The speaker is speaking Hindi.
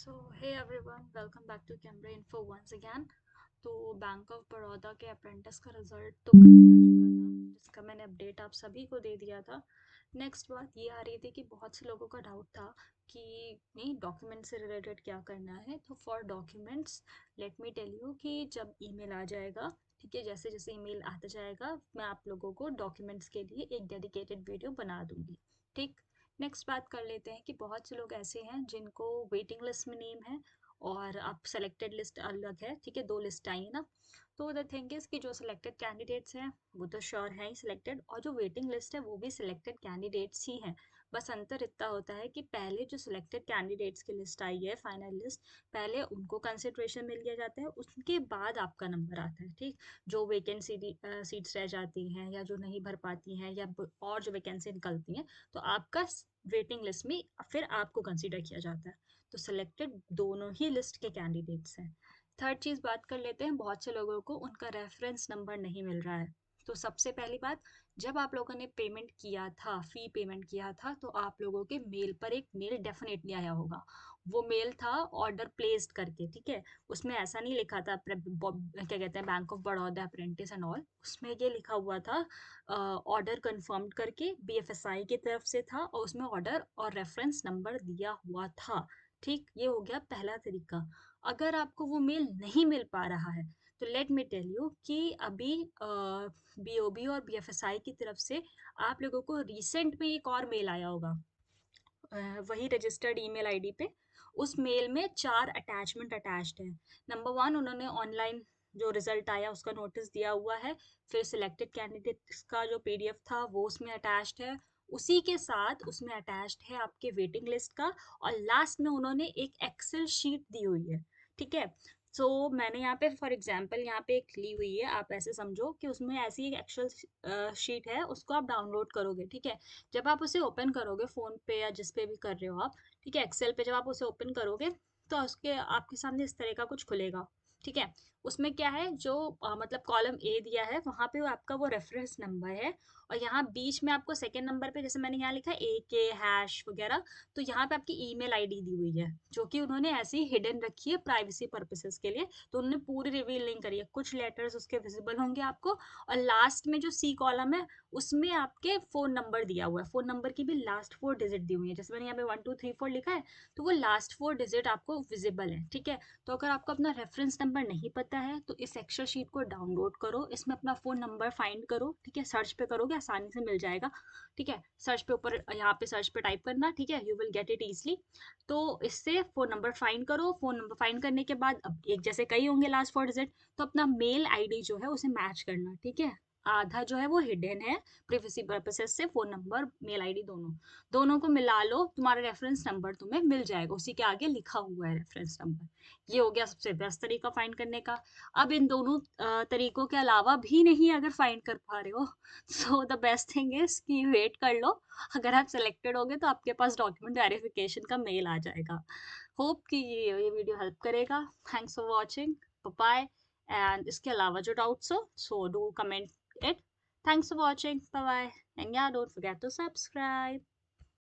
So hey everyone, welcome back to camera info once again. तो बैंक ऑफ बड़ौदा के अप्रेंटिस का रिजल्ट तो कल ही आ चुका था, जिसका मैंने अपडेट आप सभी को दे दिया था। नेक्स्ट बात ये आ रही थी कि बहुत से लोगों का डाउट था कि नहीं, डॉक्यूमेंट से रिलेटेड क्या करना है। तो for documents let me tell you कि जब ईमेल आ जाएगा, ठीक है, जैसे जैसे ईमेल आता जाएगा मैं आप लोगों को डॉक्यूमेंट्स के लिए एक डेडिकेटेड वीडियो बना दूंगी। ठीक। नेक्स्ट बात कर लेते हैं कि बहुत से लोग ऐसे हैं जिनको वेटिंग लिस्ट में नेम है और अब सेलेक्टेड लिस्ट अलग है। ठीक है, दो लिस्ट आई है ना। तो द थिंग इज कि जो सिलेक्टेड कैंडिडेट्स हैं वो तो श्योर है ही सिलेक्टेड, और जो वेटिंग लिस्ट है वो भी सिलेक्टेड कैंडिडेट्स ही हैं। बस अंतर इतना होता है कि पहले जो सिलेक्टेड कैंडिडेट्स की लिस्ट आई है, फाइनल लिस्ट, पहले उनको कंसिडरेशन मिल लिया जाता है, उसके बाद आपका नंबर आता है। ठीक। जो वैकेंसी सीट्स रह जाती हैं या जो नहीं भर पाती हैं या और जो वैकेंसी निकलती हैं, तो आपका वेटिंग लिस्ट में फिर आपको कंसीडर किया जाता है। तो सिलेक्टेड दोनों ही लिस्ट के कैंडिडेट्स हैं। थर्ड चीज बात कर लेते हैं, बहुत से लोगों को उनका रेफरेंस नंबर नहीं मिल रहा है। तो सबसे पहली बात, जब आप लोगों ने पेमेंट किया था, फी पेमेंट किया था, तो आप लोगों के मेल पर एक मेल डेफिनेटली आया होगा। वो मेल था ऑर्डर प्लेस्ड करके। ठीक है, उसमें ऐसा नहीं लिखा था क्या कहते हैं, bank of Baroda apprentice and all. उसमें ये लिखा हुआ था ऑर्डर कंफर्म करके बीएफएसआई की तरफ से था, और उसमें ऑर्डर और रेफरेंस नंबर दिया हुआ था। ठीक, ये हो गया पहला तरीका। अगर आपको वो मेल नहीं मिल पा रहा है तो लेट मी टेल यू कि अभी बीओबी और बीएफएसआई की तरफ से आप लोगों को रिसेंट में एक और मेल आया होगा, वही रजिस्टर्ड ईमेल आईडी पे। उस मेल में 4 अटैचमेंट अटैच्ड है। नंबर 1, उन्होंने ऑनलाइन जो रिजल्ट आया उसका नोटिस दिया हुआ है। फिर सिलेक्टेड कैंडिडेट्स का जो पीडीएफ था वो उसमें अटैच्ड है। उसी के साथ उसमें अटैच्ड है आपके वेटिंग लिस्ट का, और लास्ट में उन्होंने एक एक्सेल शीट दी हुई है। ठीक है। सो मैंने यहाँ पे फॉर एग्जांपल यहाँ पे एक ली हुई है, आप ऐसे समझो कि उसमें ऐसी एक एक्सेल शीट है, उसको आप डाउनलोड करोगे। ठीक है। जब आप उसे ओपन करोगे फोन पे या जिस पे भी कर रहे हो आप, ठीक है, एक्सेल पे जब आप उसे ओपन करोगे तो उसके आपके सामने इस तरह का कुछ खुलेगा। ठीक है। उसमें क्या है, जो मतलब कॉलम ए दिया है वहां पे आपका वो रेफरेंस नंबर है, और यहाँ बीच में आपको सेकंड नंबर पे जैसे मैंने यहाँ लिखा है ए के हैश वगैरह, तो यहाँ पे आपकी ईमेल आईडी दी हुई है, जो कि उन्होंने ऐसे ही हिडन रखी है प्राइवेसी पर्पसेस के लिए। तो उन्होंने पूरी रिवील नहीं करी है, कुछ लेटर्स उसके विजिबल होंगे आपको। और लास्ट में जो सी कॉलम है उसमें आपके फोन नंबर दिया हुआ है, फोन नंबर की भी लास्ट 4 डिजिट दी हुई है, जैसे मैंने यहाँ पे 1 2 3 4 लिखा है, तो वो लास्ट 4 डिजिट आपको विजिबल है। ठीक है। तो अगर आपको अपना रेफरेंस नंबर नहीं पता है तो इस एक्सेल शीट को डाउनलोड करो, इसमें अपना फोन नंबर फाइंड करो। ठीक है, सर्च पे करोगे आसानी से मिल जाएगा। ठीक है, सर्च पे ऊपर यहाँ पे सर्च पे टाइप करना, ठीक है, you will get it easily. तो इससे फोन नंबर फाइंड करो, फोन नंबर फाइंड करने के बाद अब एक जैसे कई होंगे लास्ट 4 डिजिट, तो अपना मेल आईडी जो है उसे मैच करना। ठीक है, आधा जो है वो हिडन है प्रिवेसी पर्पसेस से, फोन नंबर मेल आईडी दोनों दोनों को मिला लो, तुम्हारा रेफरेंस नंबर तुम्हें मिल जाएगा, उसी के आगे लिखा हुआ है रेफरेंस नंबर। ये हो गया सबसे बेस्ट तरीका फाइंड करने का। अब इन दोनों तरीकों के अलावा भी नहीं अगर फाइंड कर पा रहे हो so the best thing is कि वेट कर लो। अगर आप सिलेक्टेड होगे तो आपके पास डॉक्यूमेंट वेरिफिकेशन का मेल आ जाएगा। होप कि ये वीडियो हेल्प करेगा। Thanks for watching. Bye. And इसके अलावा जो डाउट्स हो so do comment it. Thanks for watching. Bye bye. And yeah, don't forget to subscribe.